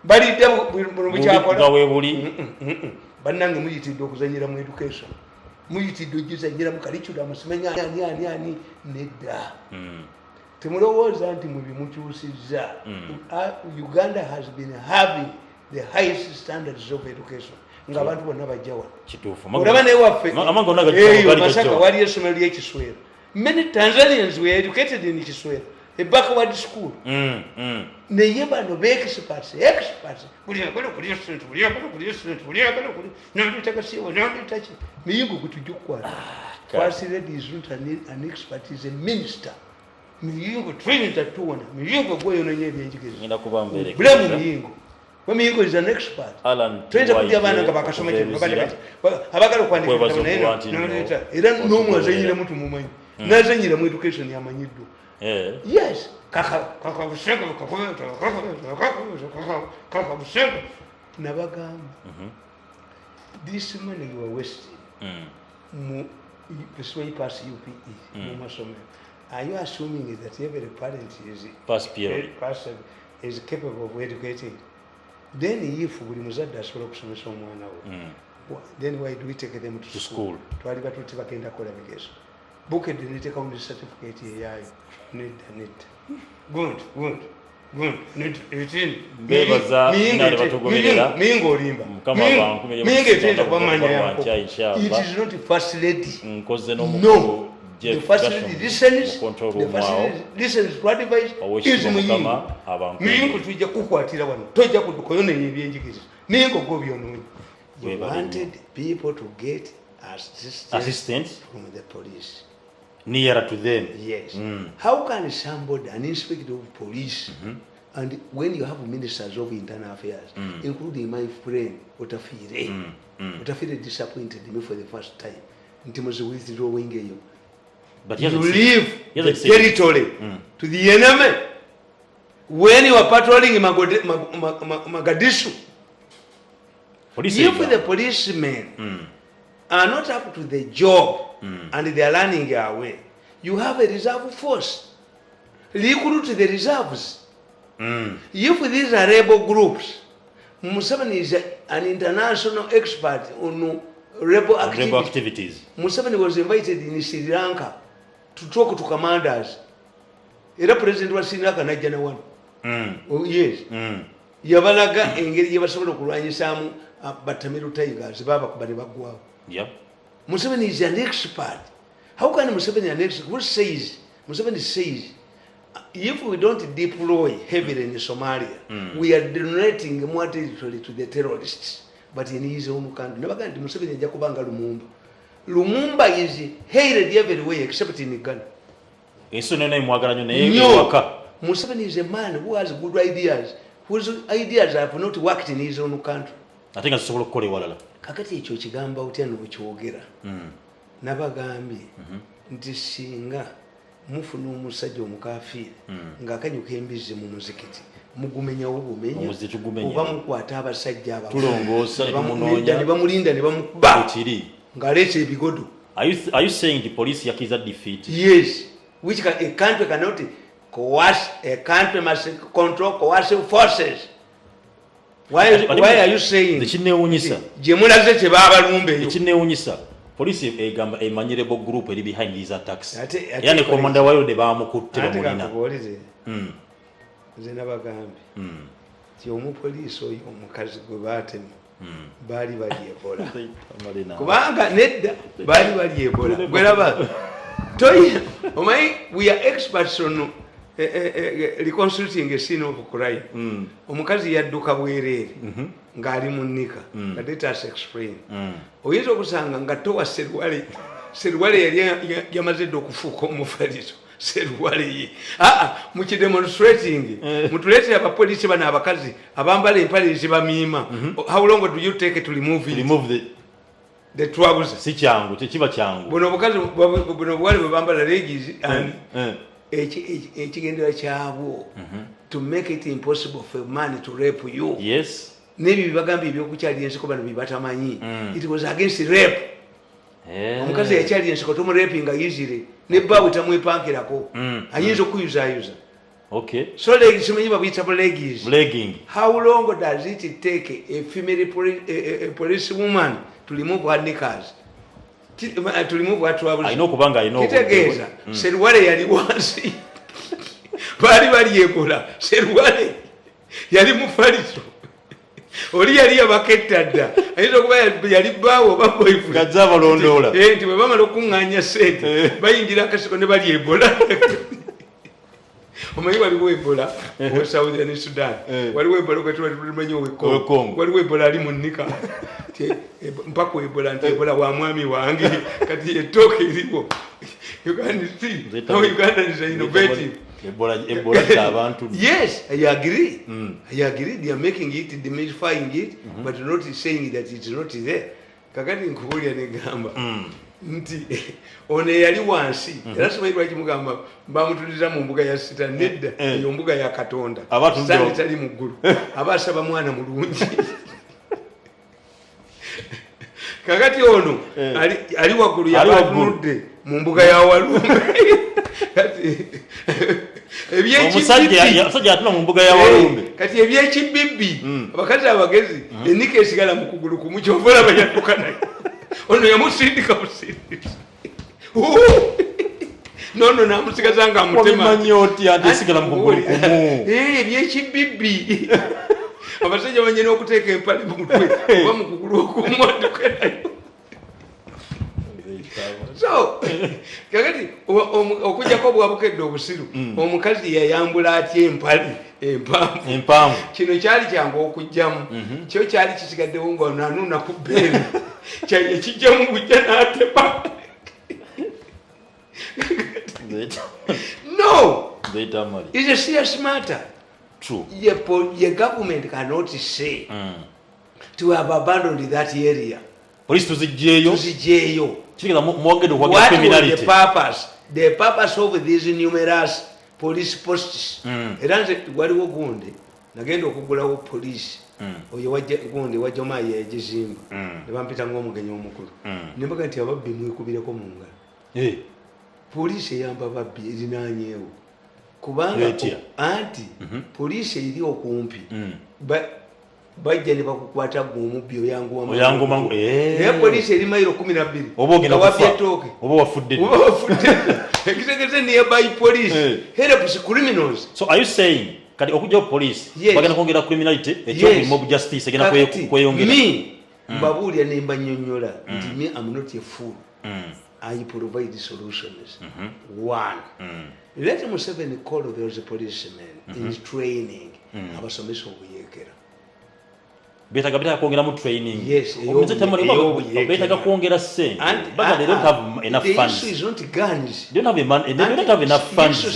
balidde mu kyakola weebuli bannange muyitidde okuzanyira mu education, muyitidde ogizanyira mu curriculum, simenya ani nedda. Temulowooza nti mubimukyusizza. Uganda has been having the highest standards of education. Nga abantu bonna bajjawa. Kituufu. Olaba naye waffe. Masaka waliyo essomero ly'Ekiswera. Many Tanzanians were educated in Kiswera. A backward school. Naye bano experts. Miyingo kutujjukwala. First lady is not an expert, is a minister. Miyingo training tatuona. Miyingo gwoyononye ebyenjigiriza. Blame Miyingo. Miyingo is an expert. Twende kujja abaana nga bakasoma kino. Abagala okwandika naye era n'omu azanyira mutu mumanyi. N'azanyira mu education yamanyiddwa. Yes. Nabagamba. This money you are wasting. This way you pass UPE. Are you assuming that every parent is capable of educating? Then if we muzadde asobola okusomesa omwana we, then why do we take them to school? Twali batuti bagenda kola bigezo. Bukedde niteeka mu certificate eyaayo. Nedda. Good. Miyingo olimba. Miyingo etenda kuba manya yako. It is not first lady. No. The first lady listens. The first lady listens to advice. Is Miyingo. Miyingo tujja kukwatira wano. Tojja kuddukayo n'ebyenjigiriza. Miyingo go byonoonya. You wanted people to get assistance from the police. Nearer to them. Yes. How can somebody, an inspector of police, and when you have ministers of internal affairs, including my friend Otafire disappointed me for the first time. But you leave the territory to the enemy when you are patrolling Mogadishu. If the policemen are not up to the job and they are running away, you have a reserve force. Recruit the reserves. If these are rebel groups, Museveni is an international expert on rebel activities. Museveni was invited in Sri Lanka to talk to commanders. Era president wa Sri Lanka najja na one. Oh yes. Yabalaga engeri yebasobola okulwanyisaamu Batamiru Tigers baba kubali bagwawo. Yep. Museveni is an expert. How can Museveni annex? Who says? Museveni says, if we don't deploy heavily in Somalia, we are donating more territory to the terrorists. But in his own country, never going to Museveni and Jakubanga Lumumba. Lumumba is hated everywhere except in Uganda. No, Museveni is a man who has good ideas, whose ideas have not worked in his own country. I think it's all Walala. Kakati ekyo kigamba otya n'okyogera nabagambye nti singa mufuna omusajja omukafiire ng'akanyuka embizi mu muzikiti mugumenyawo bumenya oba mukwata abasajja ne bamulinda ne bamukuba ng'aleeta ebigodo. Are you saying the police yakiza defeat? Yes, which a country cannot coerce. A country must control coercive forces. Why are you saying? Jemulaze chebabalumbe. Ekinewunyisa. Police egamba emanyirebo group eri behind these attacks. Yani komanda wayo de bamukutte bamulina. Nze nabagambe. Ti omupoliisi oyo omukazi gwe baatema baali bali Ebola. Kubanga nedda baali bali Ebola. Gweraba. Toyi, we are experts on reconstructing a scene of crime. Omukazi yadduka bwereere ng'ali mu nnika. Let us explain. Oyinza okusanga nga towa Serwale yali yamaze dda okufuuka omufaliso. Serwale ye. Mukidemonstrating. Mutuleetere abapoliisi bano abakazi abambala empale ezibamiima. How long do you take to remove it? Remove the trousers. Si kyangu, tekiba kyangu. Buno bukazi buno bwali bambala leggings and ekigendera kyabwo to make it impossible for man to rape you. Yes. Nebi bagambye ebyokukyali ensiko bano bibatamanyi. It was against rape. Omukazi yakyali ensiko tomurapinga easily. Ne bbawe tamwepankirako. Ayinza okuyuzayuza. Okay. So leggings simanyi babiyita leggings. Legging. How long does it take a female police woman to remove her knickers? To remove her trousers? I know kubanga I know. Kitegeeza. Serwale yali wansi. Bali Ebola. Serwale yali mufaliso. Oli yali abaketta dda. Ayinza okuba yali bbaawo oba boyfriend. Gazza balondoola. Nti bwe bamala okuŋŋaanya ssente bayingira akasiko ne bali Ebola. Omanyi waliwo Ebola mu Southern Sudan. Waliwo Ebola kwe tumanyi Congo. Waliwo Ebola ali mu nnika. Mpaka Ebola nti Ebola wa mwami wange kati ettooke eriwo. You can see how Uganda is innovative. Ebola abantu. Yes, I agree. I agree. They are making it, demystifying it, but not saying that it's not there. Kakati nkubulya negamba. Nti ono yali wansi era simanyi lwaki mugamba bamutuliza mu mbuga ya sita nedda eyo mbuga ya Katonda sani tali mu ggulu abasaba mwana mulungi. Kakati ono ali waggulu yabatunudde mu mbuga ya Walumbe. Kati omusajja atula mu mbuga ya Walumbe. Kati ebyekibibbi abakazi abagezi ennika esigala mu kugulu kumu kyova bayadduka naye. Ono yamusindika busindika. No, namusigaza nga amutema. Omanyi oti atesigala mu kugulu kumu. Ebyekibibbi. Abasajja banyina okuteeka empale mu mutwe oba mu kugulu okumu adduke nayo. So, kakati okujjako bwabukedde obusiru omukazi yayambula atya empale empamvu. Kino kyali kyangu okujjamu. Kyo kyali kisigaddewo ng'onanuuna ku bbeere. Ekijjamu bujja n'atema. No! It's a serious matter. True. Your government cannot say to have abandoned that area. Police tuzijeyo. What was the purpose? The purpose of these numerous police posts. Eranze waliwo gundi nagenda okugulawo police. Oyo wajja gundi wajja mayi yagizimba. Ne bampita ng'omugenyi omukulu. Ne mbaga nti ababbi mwekubireko mu ngalo. Police eyamba ababbi erinaanyeewo. Kubanga anti police eri okumpi. Bajja ne bakukwata omubbi oyanguwa naye poliisi eri mayiro 12 oba wafudde ekitegeze nearby police helps criminals. So are you saying kati okujja police bagenda kwongera criminality ekyo mob justice egenda kweyongera? Me mbabuulira ne mbanyonnyola nti me am not a fool. I provide solutions. One, let Museveni call those policemen in training. Abasomesa obuyekera. Betaga kuongera mu training. Yes, betaga kuongera sente. But they don't have enough funds. The issue is not guns. They don't have money. They don't have enough funds. In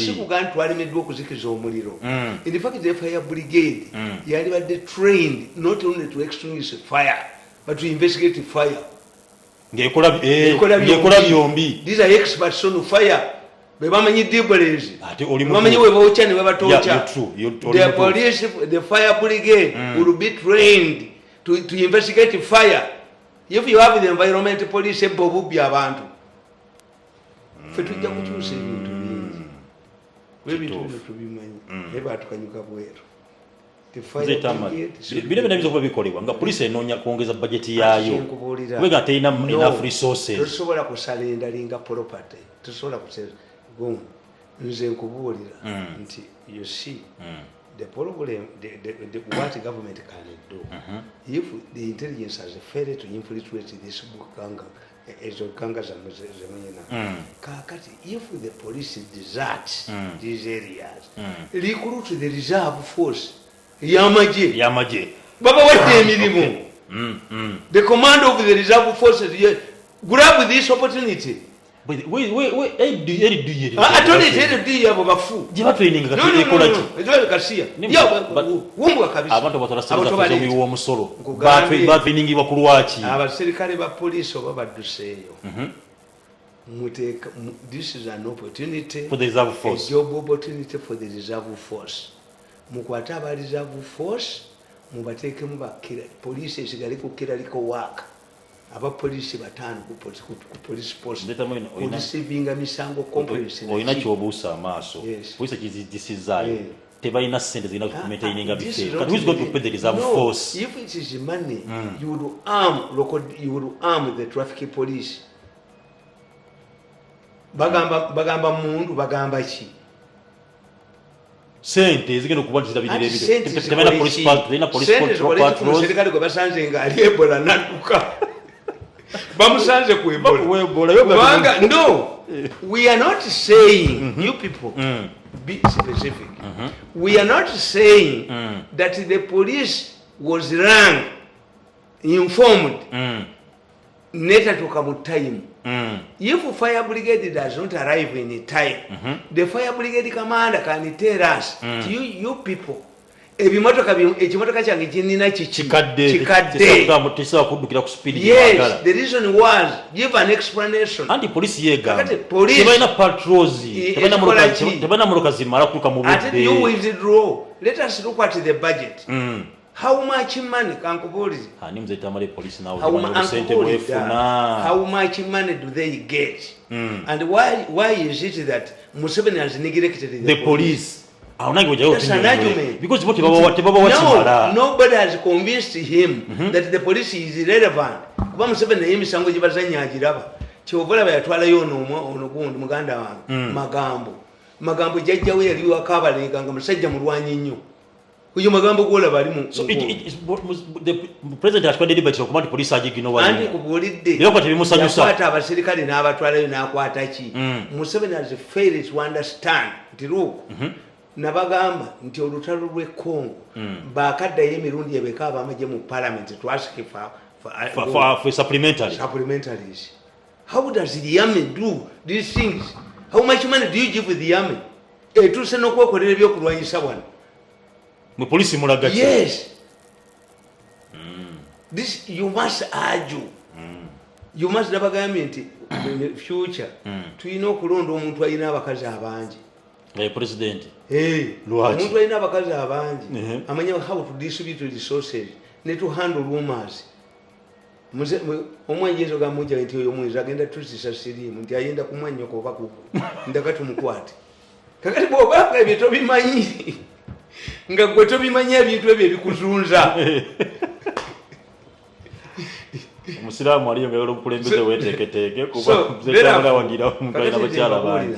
fact, the fire brigade, they trained not only to extinguish fire, but to investigate fire. These are experts on fire. The police, the fire brigade will be trained to investigate fire. If you have the environmental police, the police enonya kuongeza budget yayo kubega teina enough resources tosobola kusalendalinga property tosobola kusema nze nkubuulira nti you see the problem what the government can do if the intelligence has failed to infiltrate this Bukanga ezokanga zamuzemena kakati if the police desert these areas recruit the reserve force yamaje baba wadde emirimu the command of the reserve forces grab this opportunity. I told you abo bafu jiba training kati ekola ki ezo kasiya wumbu kabisa abantu batolasinga mu musolo ba training bakulwachi abaserikale ba police oba badduseeyo muteka this is an opportunity for the reserve force, a job opportunity for the reserve force. Mukwata aba reserve force mubateeke mu bakira police esigale ku kira liko work aba police batano ku police post receiving misango complaints oyina kyobuusa amaaso police kizizaayo tebalina sente zina ku maintaining bife but who is going to pay the reserve force? If it is money you would arm the traffic police. Bagamba mundu bagamba ki sente zigenda kubanjira bidire tebana police patrol serikali go basanze nga ali Ebola naduka bamusanze ku Ebola no we are not saying you people be specific we are not saying that the police was wrong informed neta to come time. If fire brigade does not arrive in time, the fire brigade commander can tell us, you people, ekimotoka kyange kinina kikadde. Yes, the reason was give an explanation. And the police tebalina patrols, tebalina motoka zimala kutuuka mu budde. Until you withdraw, let us look at the budget. How much money can Kubuli? How much money do they get? And why is it that Museveni has neglected the police? That's an argument. Because nobody has convinced him that the police is irrelevant. Museveni yemisango gibazanya agiraba. Kyobola bayatwalayo ono gundi muganda wange magambo jajjawe yali wakabalenga nga musajja mulwanyi nnyo. So the president has quite deliberate command police agino wa. Andi kubulidde. Yakwata abaserikale n'abatwalayo n'akwata ki. Museveni has failed to understand nti look nabagamba nti olutalo lw'e Congo bakaddayo emirundi ebeka abamaje mu parliament to ask for supplementaries. How does the army do these things? How much money do you give the army? Etuse n'okwekolera ebyokulwanyisa wano. Police mulagachi. Yes. This you must argue. You must have a government in the future. Tuyina okulonda omuntu ayina abakazi abangi. President. Omuntu ayina abakazi abangi. Amanya how to distribute resources. Ne to handle rumors. Omwenyezo gamuja nti oyo mwezi agenda tusisa sirimu nti ayenda kumwanya ko bakuko. Ndakati mukwate. Kakati bw'obanga ebyo bimanyi. Nga gwe tobimanya ebintu ebyo ebikuzunza. Omusiraamu aliyo ngalo okukulembeze weteeketeeke kuba zetanga wagira omukazi n'abakyala bangi.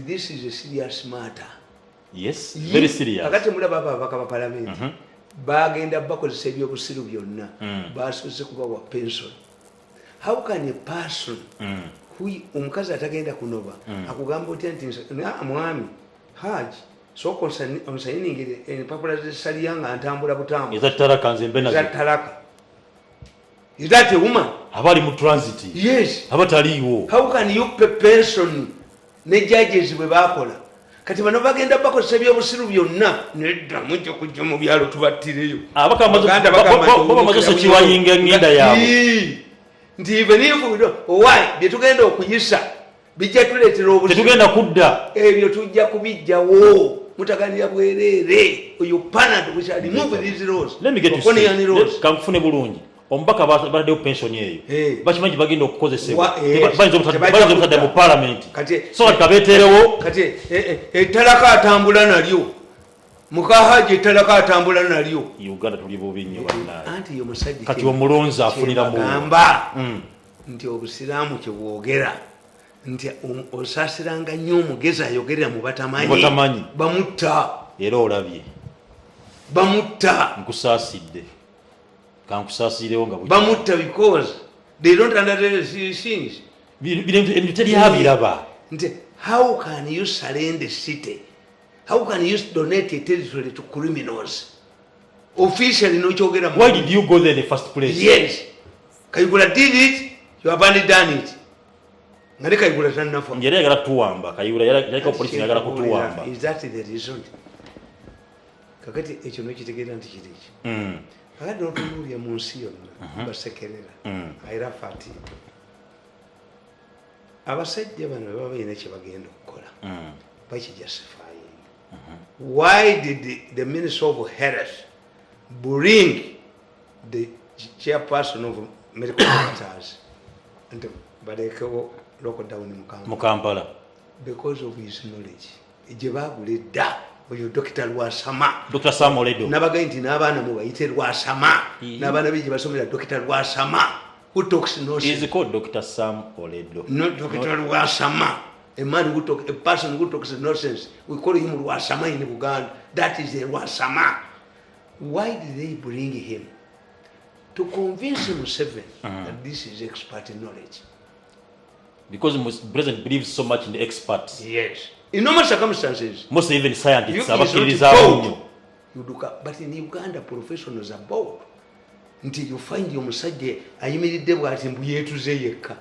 This is a serious matter. Yes, very serious. Akati mulaba ababaka ba parliament bagenda bakozesa ebyobusiru byonna basoze kubawa pension. How can a person omukazi atagenda kunoba akugamba otya nti mwami haji soko onsayiningire empapula zesaliya nga ntambula butambula ezatalaka nze mbe nazo ezatalaka. Is that a woman? abali mu transit Yes. abataliiwo. How can you pay pension ne judges bwe bakola kati bano bagenda bakozesa ebyobusiru byonna nedda mujja kujja mu byalo tubattireyo abakamaze kiwayinga engenda yaabwe nti even if why bye tugenda okuyisa bijja tuleetera obusiru tetugenda kudda ebyo tujja kubijjawo mutaganira bwereere oyo panad we shall remove these laws. Let me get you straight. Kankufune bulungi omubaka baddewo pensioni eyo bakimanyi bagenda okukozesebwa bayinza obutadde mu palamenti so kati kabeeterewo kati ettalaka atambula nalyo mukahaji ettalaka atambula nalyo Uganda tuli bubi nnyo bannaye anti yo musajja kati omulonzi afunira mu gamba nti obusiraamu kyebwogera nti osaasiranga nnyo omugezi ayogerera mu batamanyi bamutta era olabye bamutta nkusaasidde kankusaasirewo nga bamutta because they don't understand things. ebintu teryabiraba nti how can you surrender city, how can you donate a territory to criminals officially nokyogera why did you go there in the first place? Yes, Kayigula did it, you haven't done it. Ngale Kayigula tannafa njere yagala tuwamba Kayigula yaleka police yagala kutuwamba. Is that the reason? Kakati ekyo nokitegeera nti kiriki kakati notunuulya mu nsi yonna basekerera ayira fati abasajja bano baba balina kye bagenda okukola bakijustifying. Why did the Minister of Health bring the chairperson of medical matters and balekewo lockdown mu Kampala? Because of his knowledge. Gye baagula edda oyo Dr. Lwasama, Dr. Sam Oledo nabagaye nti n'abaana mu bayite Lwasama n'abaana be gye basomera Dr. Lwasama. Who talks nonsense? Is called Dr. Sam Oledo. Not Dr. Lwasama. A man who talks, a person who talks nonsense. We call him Lwasama in Uganda. That is a Lwasama. Why did they bring him? To convince Museveni that this is expert knowledge. Because the president believes so much in the experts. Yes. In normal circumstances, most even scientists are but in Uganda professionals are bold. Until you find your musajja ayimiridde bw'ati mbu yeetuze yekka.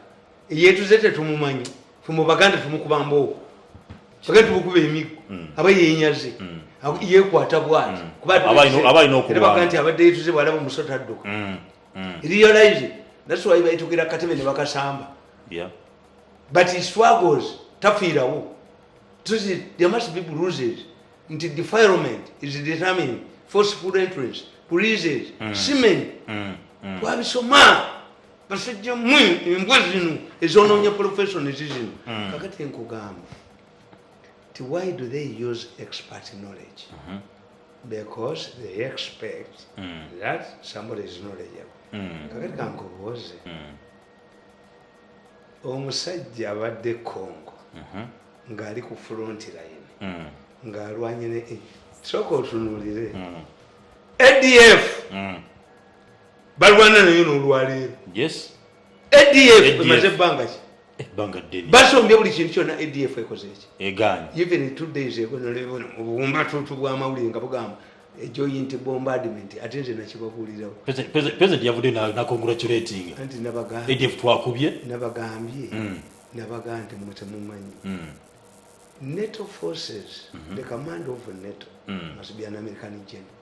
Yeetuze tetumumanyi. Tumubaganda tumukubambo. Baganda tumukuba emiggo. Aba yenyaze. Yeekwata bw'ati. Abayina okuba. Baganda abadde yeetuze bw'alaba omusota adduka. Realize that's why bayitukira katebe ne bakasamba. Yeah. But he struggles tafiirawo. There must be bruises. Until defilement is determined. Forceful entrance. Polices, semen, twabisoma basajja mwe embwa zino ezonoonya profession zino kakati nkugamba ti why do they use expert knowledge? Because they expect that somebody is knowledgeable. Kakati kankubuuze omusajja abadde Congo ng'ali ku front line ng'alwanye ne sooka otunuulire ADF balwana nayo n'olwaleero. Yes. ADF emaze ebbanga ki? Ebbanga ddene. Basombye buli kintu kyonna ADF ekoze ki? Egaanye. Even 2 days ago nalebona obuwumbatuutu bw'amawulire nga bugamba joint bombardment ate nze nakibabuulirawo. President yavudde na congratulating. Anti nabagambye. ADF twakubye. Nabagambye. Nabaga nti mwe temumanyi. NATO forces, the command of NATO must be an American general.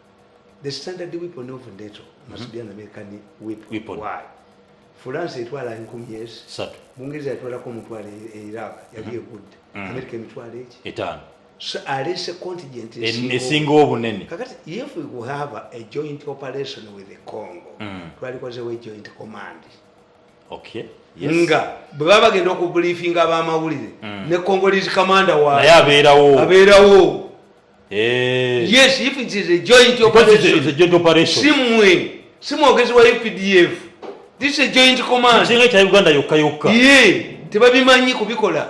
The standard weapon of NATO must be an American weapon. Why? France etwala 10 Satu. Bungereza etwalako omutwalo Iraq yali egudde. America emitwalo eki? 5. So alese contingent esinga obunene. Kakati if we could have a joint operation with the Congo, twalikozewo a joint command. Okay. Yes. Nga bwe baba bagenda okubriefinga ab'amawulire ne Congolese commander wa naye abeerawo. Yes, if it is a joint operation. It's a joint operation. Simwogezi wa UPDF. This is a joint command. Singa kya Uganda yokka. Yeah, tebabimanyi kubikola.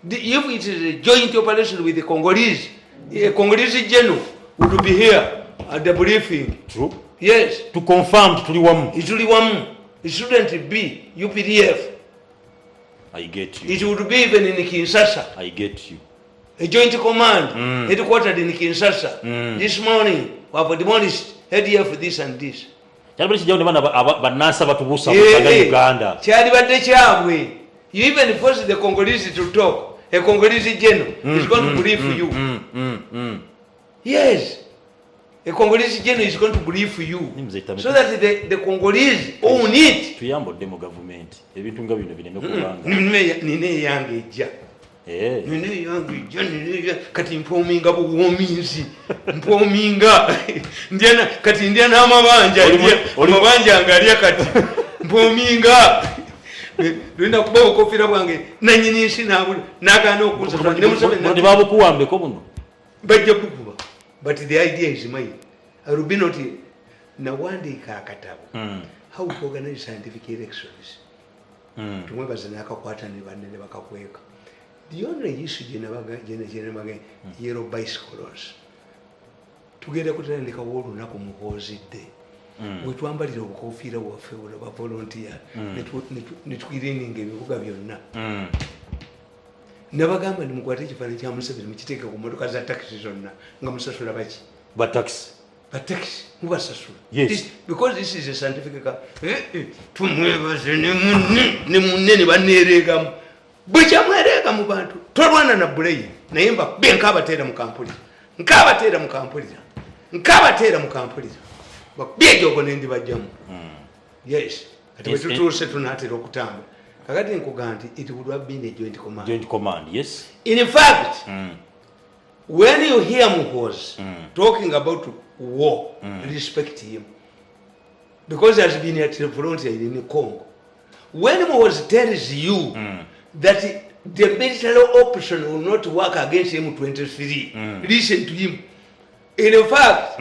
If it is a joint operation with the Congolese, a Congolese general would be here at the briefing. True. Yes. To confirm tuli wamu. It shouldn't be UPDF. I get you. It would be even in Kinshasa. I get you. A joint command, headquartered in Kinshasa. This morning, we have demolished head for this and this. You even force the Congolese to talk. A Congolese general is going to brief you. Yes. A Congolese general is going to brief you. So that the Congolese own it. Kati mpominga buwominzi mpominga ndiana kati ndiana amabanja angalia kati mpominga lwenda kubawo kofira bwange nanyini nsi nabula nakana okuza ne musebe babo kuwambe ko buno bajja kukuba but the idea is mine. I will be not na wandika akatabo how to organize scientific elections tumwebaza nakakwata ne banene bakakweka. The only issue yellow bicycles. Together with a wall na kumhozide. Wetwambalira obukofira bwaffe bwa volunteer netwiringa ebibuga byonna. Nabagamba ni mukwate ekifaananyi kya Museveni mukiteeka ku motoka za taxi zonna nga musasula baki ba taxi mubasasula. Yes. Because this is a scientific tumwebaze ne munene banereegamu bwechamwereka mu bantu tolwana na bulei naye mba benkabateera mu kampulira nkabateera mu kampulira byejogo nendi bajjamu. Yes, ati bwetutuuse tunaatera okutambula kakati nkuga nti it would have been a joint command. Yes. In fact, when you hear Muhoozi talking about war, respect him because he has been at the frontier in Congo. When Muhoozi tells you that the military option will not work against M23. Listen to him. In fact,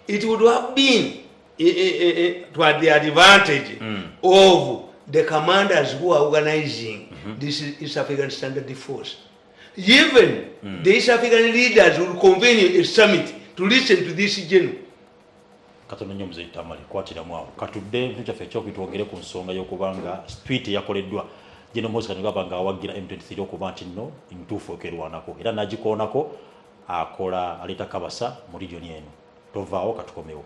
it would have been to the advantage of the commanders who are organizing this East African Standard Force. Even the East African leaders will convene a summit to listen to this general. Katonyo mzee Tamale kwatira mwawo katudde ntuchafe choko tuongere ku nsonga y'okubanga tweet yakoleddwa Jeno Moses kanigaba wagira M23 okuba nti no intufu okerwanako era nagikoonako akola aleta kabasa mu region yenu tovaawo katukomewo.